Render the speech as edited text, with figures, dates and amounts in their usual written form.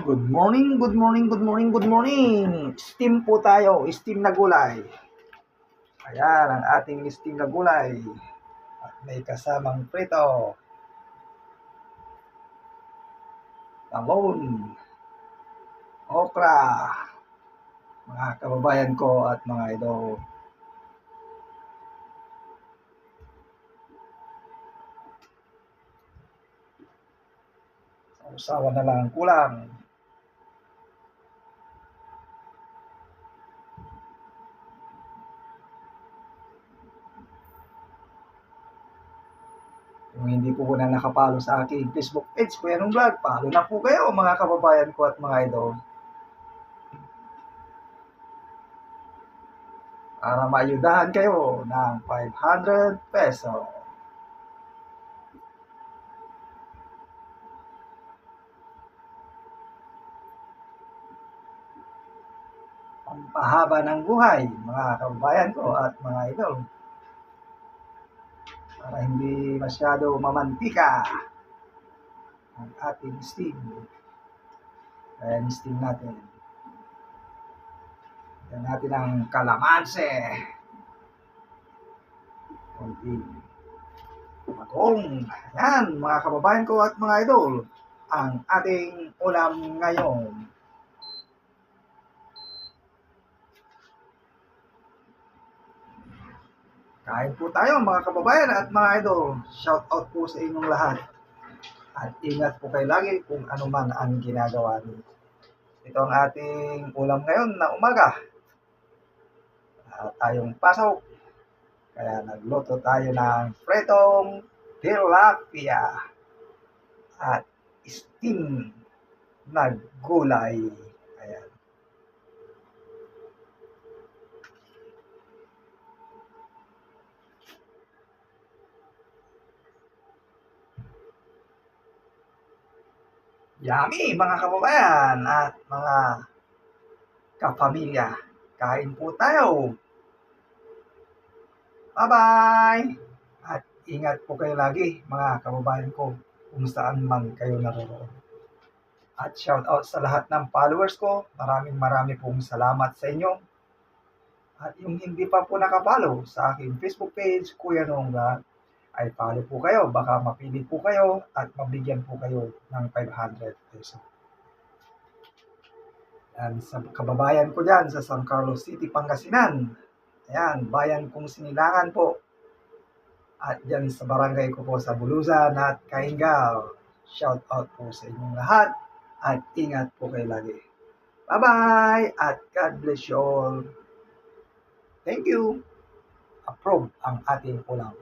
Good morning, good morning, good morning, good morning. Steam po tayo, steam na gulay. Ayan, ang ating steam na gulay. At may kasamang prito, talon, okra, mga kababayan ko at mga idol. Usawa na lang ang kulang. Kung hindi po na nakapalo sa aking Facebook page, Kuya Nung Vlog, palo na po kayo mga kababayan ko at mga idol. Para maayudahan kayo ng 500 peso. Pampahaba ng buhay, mga kababayan ko at mga idol. Para hindi masyado mamantika ang ating steam. Kaya steam natin. Yan natin ang kalamanse. Kunti. Magong. Yan, mga kababayan ko at mga idol. Ang ating ulam ngayon. Kain po tayo mga kababayan at mga idol. Shout out po sa inyong lahat. At ingat po kayo lagi kung ano man ang ginagawa niyo. Ito ang ating ulam ngayon na umaga. Tayong pasok. Kaya nagluto tayo ng pretong tilapia at steam na gulay. Ayan. Yummy mga kababayan at mga kapamilya. Kain po tayo. Bye-bye! At ingat po kayo lagi mga kababayan ko kung saan man kayo naroon. At shout out sa lahat ng followers ko. Maraming pong salamat sa inyo. At yung hindi pa po nakapollow sa aking Facebook page, Kuya Nung Vlog, ay follow po kayo. Baka mapili po kayo at mabigyan po kayo ng 500 peso. Yan, sa kababayan ko dyan sa San Carlos City, Pangasinan. Ayan, bayan kong Sinilangan po. At dyan sa barangay ko po sa Bulusan at Kaingal. Shout out po sa inyong lahat at ingat po kayo lagi. Bye-bye at God bless you all. Thank you. Approve ang ating ulam.